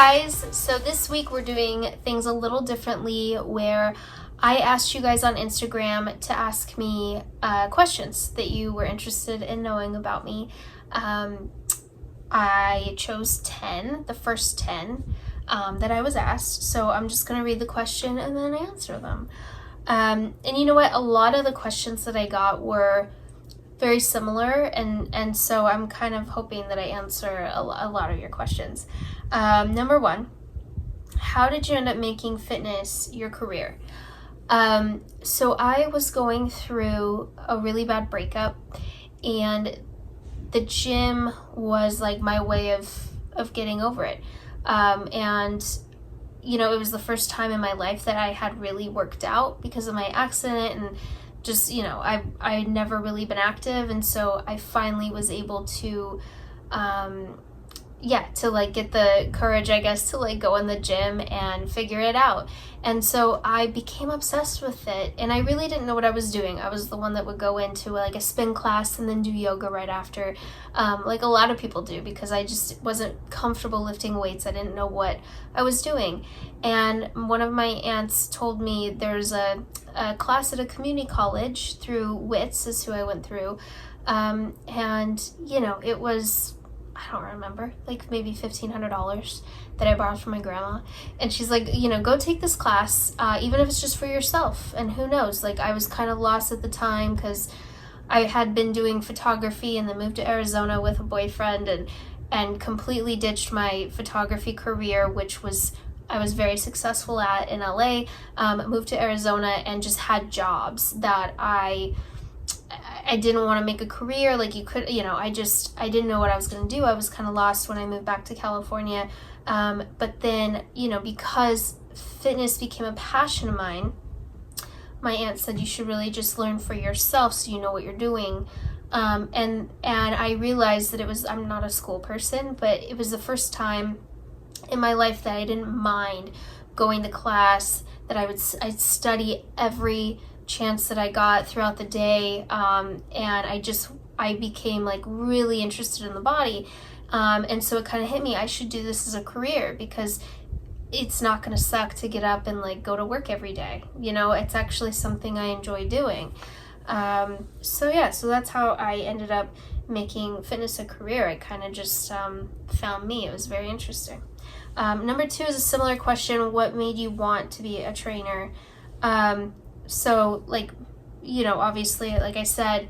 guys, so this week we're doing things a little differently where I asked you guys on Instagram to ask me questions that you were interested in knowing about me. I chose 10, the first 10 that I was asked, so I'm just going to read the question and then answer them. And you know what, a lot of the questions that I got were very similar, and so I'm kind of hoping that I answer a lot of your questions. Number one, how did you end up making fitness your career? So I was going through a really bad breakup, and the gym was like my way of getting over it. And you know, it was the first time in my life that I had really worked out because of my accident, and just, you know, I had never really been active, and so I finally was able to to like get the courage, I guess, to like go in the gym and figure it out. And so I became obsessed with it, and I really didn't know what I was doing. I was the one that would go into like a spin class and then do yoga right after, like a lot of people do, because I just wasn't comfortable lifting weights. I didn't know what I was doing. And one of my aunts told me there's a class at a community college through WITS is who I went through. And you know, it was, I don't remember, like maybe $1,500 that I borrowed from my grandma. And she's like, you know, go take this class, even if it's just for yourself. And who knows, like I was kind of lost at the time because I had been doing photography and then moved to Arizona with a boyfriend and completely ditched my photography career, which was I was very successful at in LA, moved to Arizona and just had jobs that I didn't want to make a career. Like you could, you know, I didn't know what I was going to do. I was kind of lost when I moved back to California. But then, you know, because fitness became a passion of mine, my aunt said you should really just learn for yourself so you know what you're doing. And I realized that I'm not a school person, but it was the first time in my life that I didn't mind going to class, that I'd study every chance that I got throughout the day, and I became like really interested in the body, and so it kind of hit me, I should do this as a career because it's not going to suck to get up and like go to work every day. You know, it's actually something I enjoy doing. So that's how I ended up making fitness a career. I kind of just found me. It was very interesting. Number 2 is a similar question. What made you want to be a trainer? So like, you know, obviously, like I said,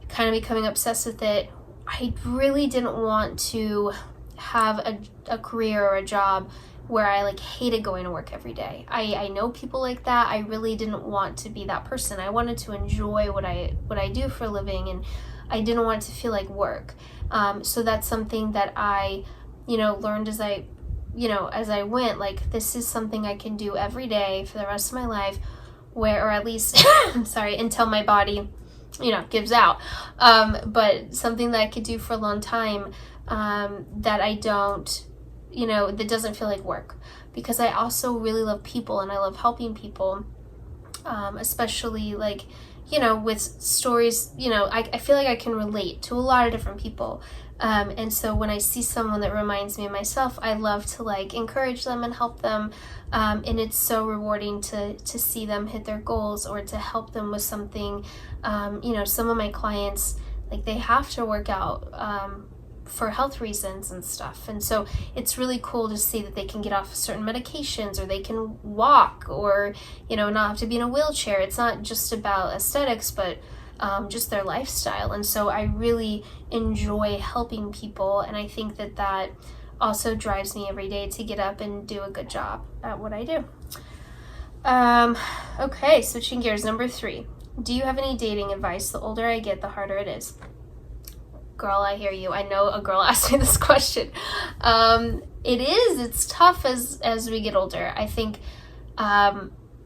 kind of becoming obsessed with it. I really didn't want to have a career or a job where I like hated going to work every day. I know people like that. I really didn't want to be that person. I wanted to enjoy what I do for a living, and I didn't want it to feel like work. So that's something that I, you know, learned as I went, like this is something I can do every day for the rest of my life, or at least, until my body, you know, gives out. But something that I could do for a long time, that I don't, you know, that doesn't feel like work, because I also really love people and I love helping people, especially like, you know, with stories, you know, I feel like I can relate to a lot of different people. And so when I see someone that reminds me of myself, I love to like encourage them and help them. And it's so rewarding to see them hit their goals or to help them with something. You know, some of my clients, like they have to work out for health reasons and stuff. And so it's really cool to see that they can get off certain medications, or they can walk, or, you know, not have to be in a wheelchair. It's not just about aesthetics, but just their lifestyle. And so I really enjoy helping people, and I think that also drives me every day to get up and do a good job at what I do. Okay, switching gears. Number 3, do you have any dating advice? The older I get, the harder it is. Girl, I hear you. I know a girl asked me this question. It's tough as we get older. I think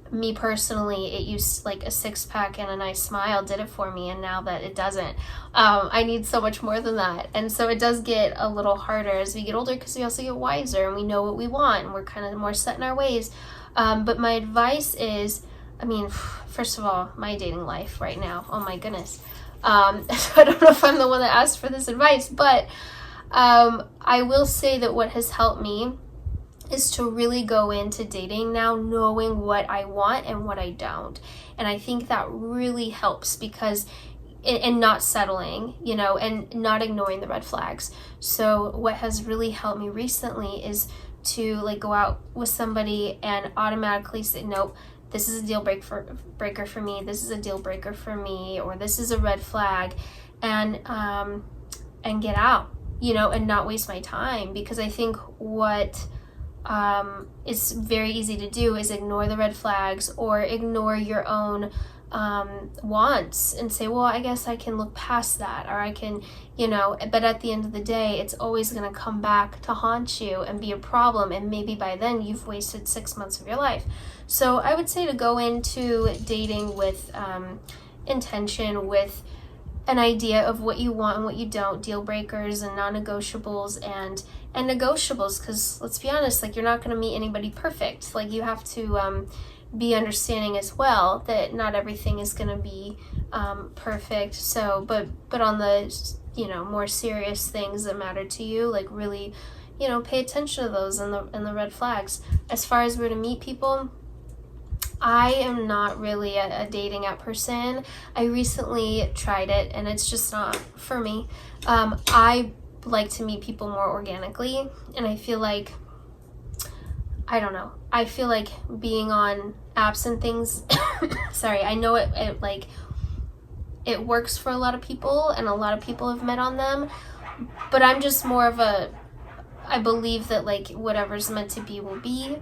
me personally, it used like a 6-pack and a nice smile did it for me, and now that it doesn't, I need so much more than that. And so it does get a little harder as we get older, because we also get wiser and we know what we want and we're kind of more set in our ways. But my advice is, I mean, first of all, my dating life right now, oh my goodness. So I don't know if I'm the one that asked for this advice, but I will say that what has helped me is to really go into dating now knowing what I want and what I don't. And I think that really helps because and not settling, you know, and not ignoring the red flags. So what has really helped me recently is to like go out with somebody and automatically say, nope, this is a deal breaker for me, this is a deal breaker for me, or this is a red flag, and get out, you know, and not waste my time. Because I think what is very easy to do is ignore the red flags or ignore your own wants and say, well, I guess I can look past that, or I can, you know, but at the end of the day, it's always going to come back to haunt you and be a problem, and maybe by then you've wasted 6 months of your life. So I would say to go into dating with intention, with an idea of what you want and what you don't, deal breakers and non-negotiables and negotiables, because let's be honest, like, you're not going to meet anybody perfect. Like, you have to be understanding as well that not everything is going to be perfect. So but on the, you know, more serious things that matter to you, like, really, you know, pay attention to those and the red flags. As far as where to meet people, I am not really a dating app person. I recently tried it and it's just not for me. I like to meet people more organically, and I feel like, I don't know, I feel like being on apps and things sorry, I know it like it works for a lot of people and a lot of people have met on them, but I'm just more of I believe that like whatever's meant to be will be.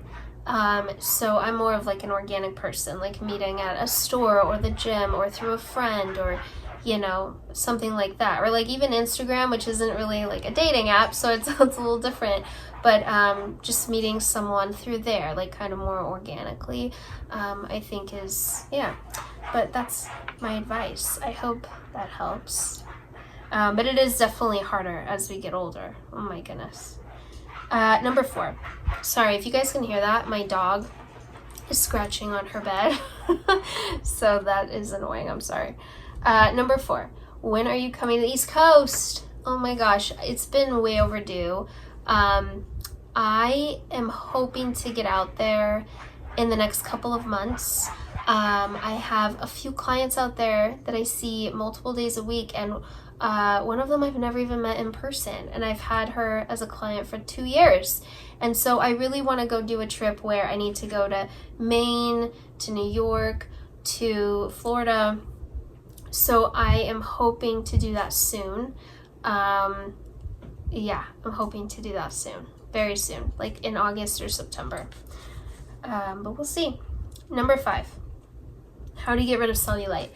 So I'm more of like an organic person, like meeting at a store or the gym or through a friend, or, you know, something like that. Or like even Instagram, which isn't really like a dating app, so it's a little different, but just meeting someone through there, like kind of more organically, I think is, yeah. But that's my advice. I hope that helps. But it is definitely harder as we get older. Oh my goodness. Number 4. Sorry if you guys can hear that. My dog is scratching on her bed. So that is annoying. I'm sorry. Number 4. When are you coming to the East Coast? Oh my gosh, it's been way overdue. I am hoping to get out there in the next couple of months. I have a few clients out there that I see multiple days a week, and one of them I've never even met in person, and I've had her as a client for 2 years. And so I really want to go do a trip where I need to go to Maine, to New York, to Florida. So I am hoping to do that soon. Yeah, I'm hoping to do that soon, very soon, like in August or September. But we'll see. Number 5, how do you get rid of cellulite?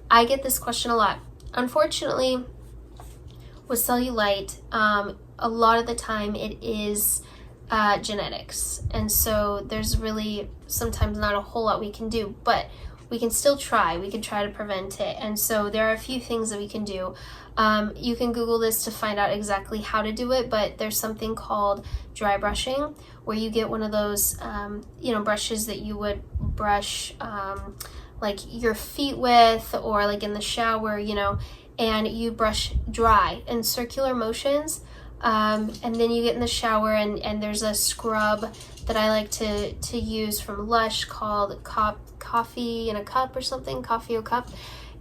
I get this question a lot. Unfortunately, with cellulite, a lot of the time it is genetics, and so there's really sometimes not a whole lot we can do, but we can still try. We can try to prevent it, and so there are a few things that we can do. You can Google this to find out exactly how to do it, but there's something called dry brushing, where you get one of those brushes that you would brush like your feet with, or like in the shower, you know, and you brush dry in circular motions, and then you get in the shower, and there's a scrub that I like to use from Lush called Coffee in a Cup or something, Coffee O Cup,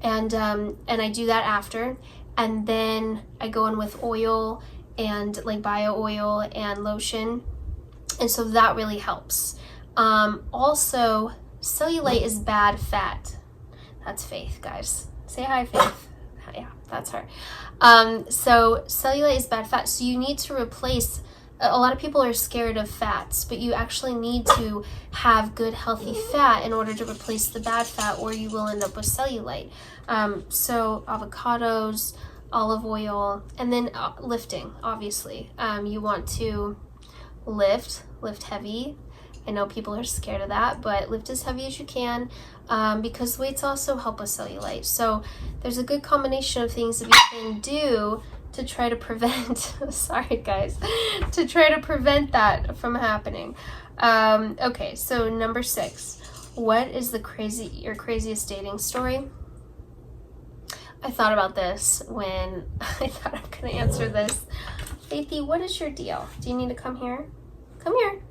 and I do that after, and then I go in with oil and like bio oil and lotion, and so that really helps. Also, cellulite is bad fat. That's Faith, guys. Say hi, Faith. Yeah, that's her. So cellulite is bad fat, so you need to replace. A lot of people are scared of fats, but you actually need to have good healthy fat in order to replace the bad fat, or you will end up with cellulite. So avocados, olive oil, and then lifting, obviously. You want to lift heavy. I know people are scared of that, but lift as heavy as you can, because weights also help with cellulite. So there's a good combination of things that we can do to try to prevent, sorry guys, to try to prevent that from happening. Okay, so number 6, what is your craziest dating story? I thought about this when I thought I'm gonna answer this. Faithy, what is your deal? Do you need to come here? Come here.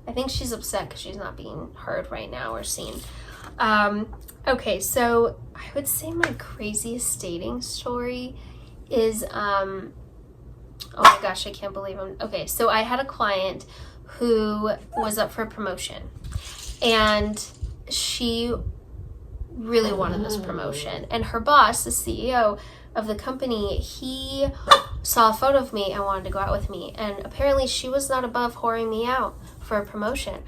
I think she's upset because she's not being heard right now or seen. Okay, so I would say my craziest dating story is, oh my gosh, I can't believe I'm, okay, so I had a client who was up for a promotion, and she really wanted this promotion, and her boss, the CEO of the company, he saw a photo of me and wanted to go out with me, and apparently she was not above whoring me out for a promotion.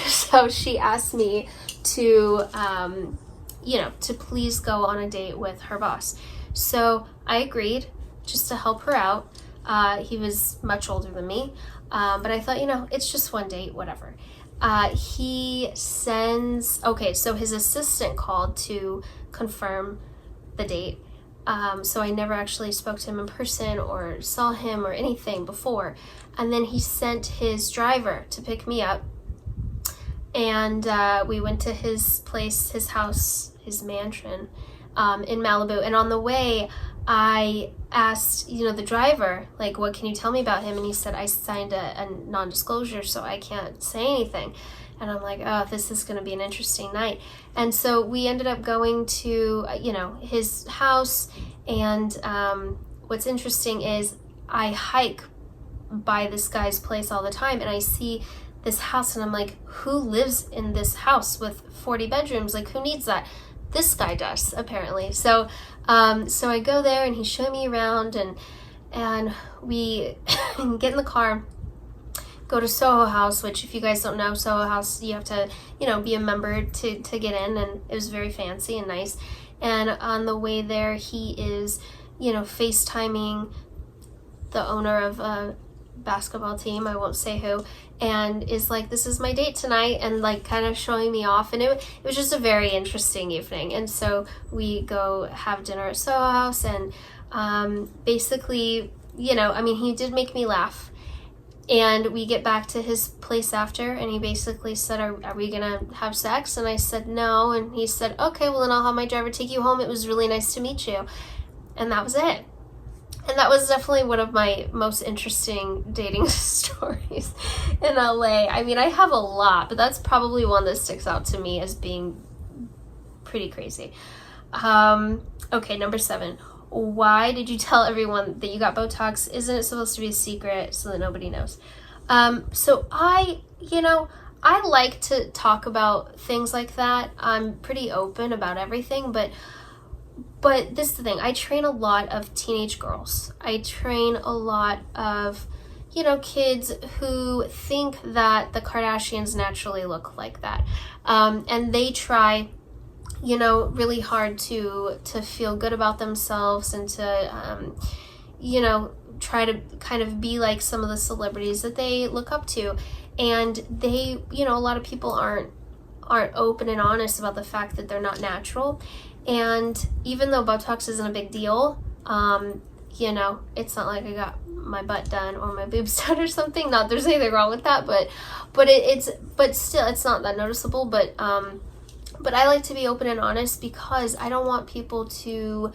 So she asked me to, to please go on a date with her boss. So I agreed, just to help her out. He was much older than me, but I thought, it's just one date, whatever. He sends, so his assistant called to confirm the date. So I never actually spoke to him in person or saw him or anything before. And then he sent his driver to pick me up. And we went to his place, his house, his mansion in Malibu. And on the way, I asked, the driver, like, what can you tell me about him? And he said, I signed a non-disclosure, so I can't say anything. And I'm like, oh, this is going to be an interesting night. And so we ended up going to, his house. And what's interesting is I hike by this guy's place all the time, and I see this house, and I'm like, who lives in this house with 40 bedrooms? Like, who needs that? This guy does, apparently. So I go there, and he's showing me around, and we get in the car, go to Soho House, which, if you guys don't know, Soho House, you have to, be a member to get in, and it was very fancy and nice. And on the way there, he is, FaceTiming the owner of a basketball team, I won't say who, and is like, this is my date tonight, and like kind of showing me off. And it was just a very interesting evening. And so we go have dinner at Soho House, and basically, he did make me laugh. And we get back to his place after, and he basically said, are we gonna have sex? And I said no, and he said, okay, well then I'll have my driver take you home. It was really nice to meet you. And that was it. And that was definitely one of my most interesting dating stories in LA. I mean, I have a lot, but that's probably one that sticks out to me as being pretty crazy. Okay, number 7. Why did you tell everyone that you got Botox? Isn't it supposed to be a secret so that nobody knows? So I like to talk about things like that. I'm pretty open about everything, but this is the thing. I train a lot of teenage girls. I train a lot of, kids who think that the Kardashians naturally look like that. And they try, really hard to feel good about themselves and to, try to kind of be like some of the celebrities that they look up to. And they, a lot of people aren't open and honest about the fact that they're not natural. And even though Botox isn't a big deal, it's not like I got my butt done or my boobs done or something. Not there's anything wrong with that, but still it's not that noticeable. But I like to be open and honest because I don't want people to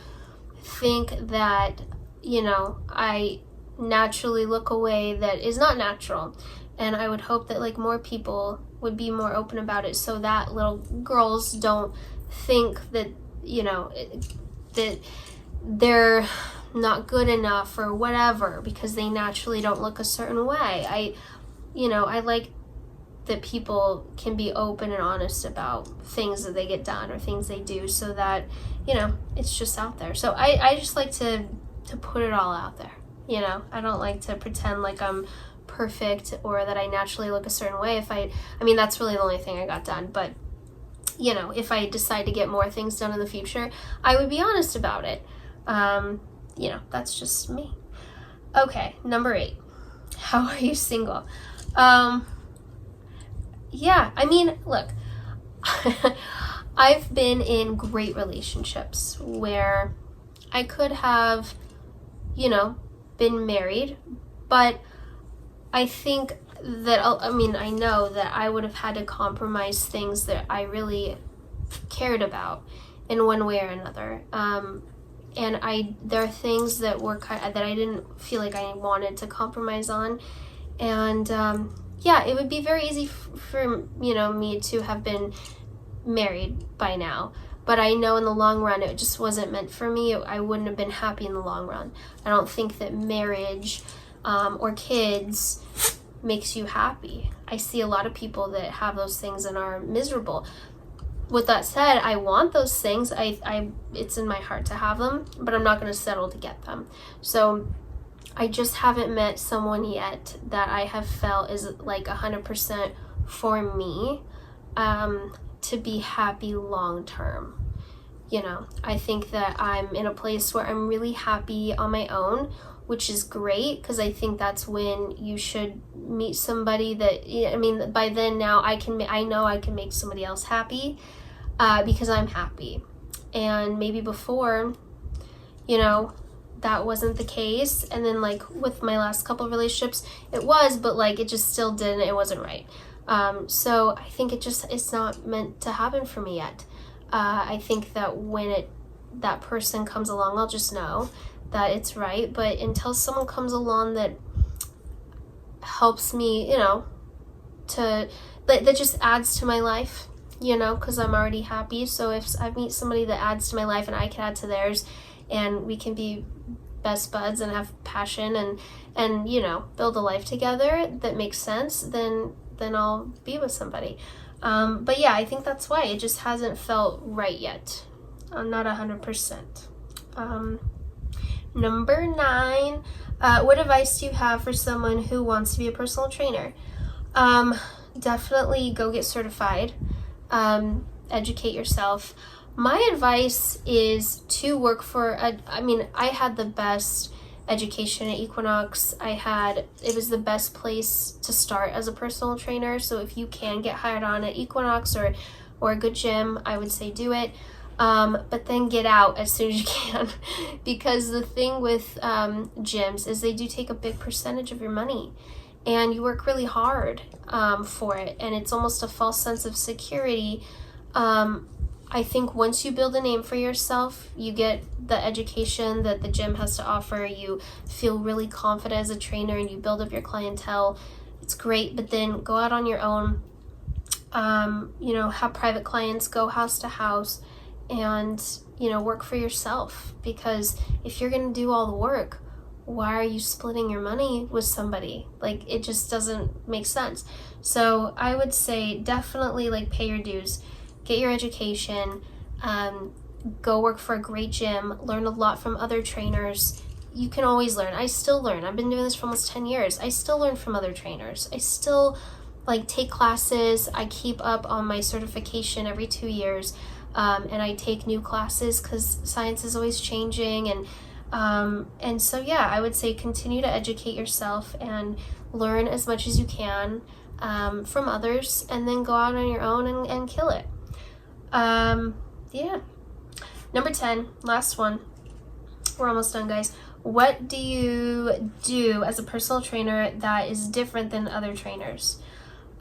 think that, I naturally look a way that is not natural. And I would hope that like more people would be more open about it so that little girls don't think that, that they're not good enough or whatever because they naturally don't look a certain way. I like that people can be open and honest about things that they get done or things they do so that, it's just out there. So I just like to put it all out there. I don't like to pretend like I'm perfect or that I naturally look a certain way. That's really the only thing I got done. But, if I decide to get more things done in the future, I would be honest about it. That's just me. Okay, number 8. How are you single? Look, I've been in great relationships where I could have, been married, but I think that, I know that I would have had to compromise things that I really cared about in one way or another. And there are things that were that I didn't feel like I wanted to compromise on. And, yeah, it would be very easy for me to have been married by now. But I know in the long run, it just wasn't meant for me. I wouldn't have been happy in the long run. I don't think that marriage or kids makes you happy. I see a lot of people that have those things and are miserable. With that said, I want those things. It's in my heart to have them, but I'm not going to settle to get them. So I just haven't met someone yet that I have felt is like 100% for me. To be happy long term. I think that I'm in a place where I'm really happy on my own, which is great, because I think that's when you should meet somebody that, by then now I know I can make somebody else happy, because I'm happy. And maybe before, that wasn't the case. And then like with my last couple of relationships, it was, but like it just still it wasn't right. So I think it's not meant to happen for me yet. I think that when that person comes along, I'll just know that it's right. But until someone comes along that helps me, that just adds to my life, because I'm already happy. So if I meet somebody that adds to my life and I can add to theirs, and we can be best buds and have passion and build a life together that makes sense, then I'll be with somebody. But yeah, I think that's why it just hasn't felt right yet. I'm not 100%. Number 9, what advice do you have for someone who wants to be a personal trainer? Definitely go get certified. Educate yourself. My advice is to work for I had the best education at Equinox. It was the best place to start as a personal trainer. So if you can get hired on at Equinox or a good gym, I would say do it. But then get out as soon as you can, because the thing with gyms is they do take a big percentage of your money, and you work really hard for it, and it's almost a false sense of security. I think once you build a name for yourself, you get the education that the gym has to offer, you feel really confident as a trainer, and you build up your clientele. It's great, but then go out on your own, have private clients, go house to house, and, work for yourself. Because if you're going to do all the work, why are you splitting your money with somebody? Like, it just doesn't make sense. So I would say definitely pay your dues. Get your education, go work for a great gym, learn a lot from other trainers. You can always learn. I still learn. I've been doing this for almost 10 years. I still learn from other trainers. I still take classes. I keep up on my certification every 2 years, and I take new classes because science is always changing. And so, yeah, I would say continue to educate yourself and learn as much as you can from others, and then go out on your own and kill it. Yeah. Number 10, last one. We're almost done, guys. What do you do as a personal trainer that is different than other trainers?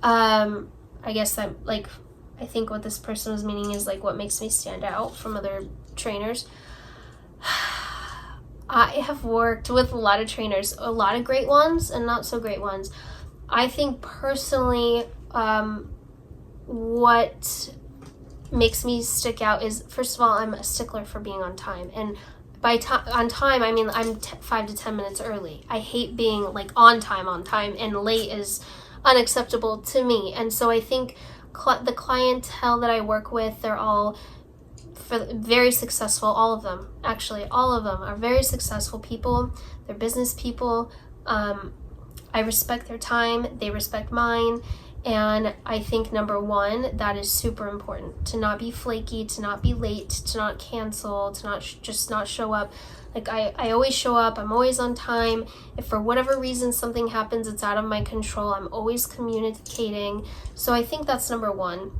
I guess that I think what this person was meaning is what makes me stand out from other trainers. I have worked with a lot of trainers, a lot of great ones and not so great ones. I think personally, what makes me stick out is, first of all, I'm a stickler for being on time. And by on time, I mean I'm 5 to 10 minutes early. I hate being on time, and late is unacceptable to me. And so I think the clientele that I work with, they're all very successful. All of them are very successful people. They're business people. I respect their time. They respect mine. And I think number 1, that is super important, to not be flaky, to not be late, to not cancel, to not show up. I always show up. I'm always on time. If for whatever reason something happens, it's out of my control, I'm always communicating. So I think that's number 1.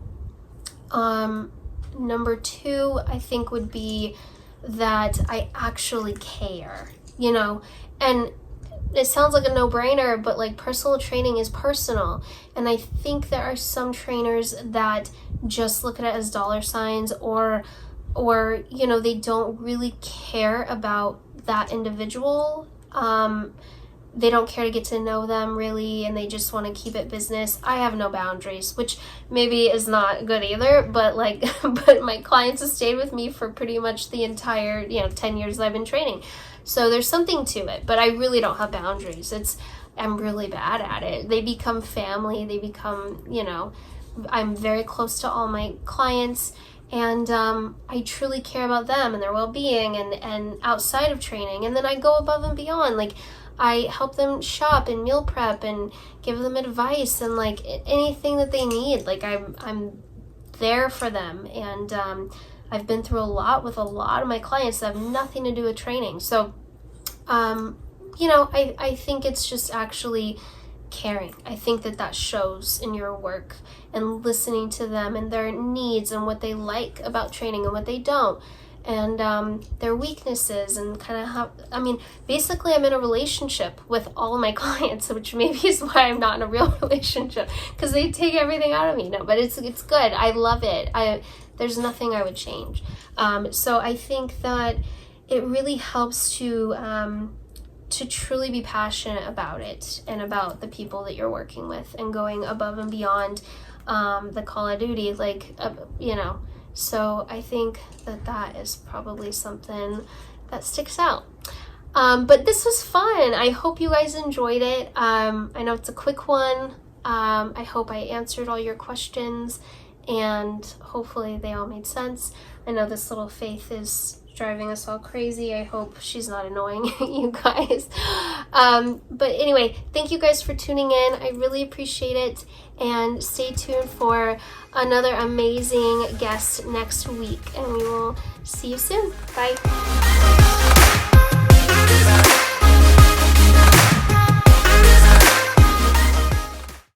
Number 2, I think, would be that I actually care, and it sounds like a no-brainer, but personal training is personal. And I think there are some trainers that just look at it as dollar signs, or they don't really care about that individual. they don't care to get to know them really, and they just want to keep it business. I have no boundaries, which maybe is not good either, but like, but my clients have stayed with me for pretty much the entire, 10 years that I've been training. So there's something to it, but I really don't have boundaries. I'm really bad at it. They become family. They become, I'm very close to all my clients, and I truly care about them and their well-being and outside of training. And then I go above and beyond. Like, I help them shop and meal prep and give them advice and like anything that they need. Like, I'm there for them. And I've been through a lot with a lot of my clients that have nothing to do with training. So, I think it's just actually caring. I think that shows in your work, and listening to them and their needs and what they like about training and what they don't, and their weaknesses, and kind of how, basically I'm in a relationship with all of my clients, which maybe is why I'm not in a real relationship, because they take everything out of me. No, but it's good. I love it. There's nothing I would change. So I think that it really helps to truly be passionate about it and about the people that you're working with, and going above and beyond the Call of Duty, So I think that is probably something that sticks out. But this was fun. I hope you guys enjoyed it. I know it's a quick one. I hope I answered all your questions, and hopefully they all made sense. I know this little Faith is driving us all crazy. I hope she's not annoying you guys. But anyway, thank you guys for tuning in. I really appreciate it, and stay tuned for another amazing guest next week, and we will see you soon. Bye.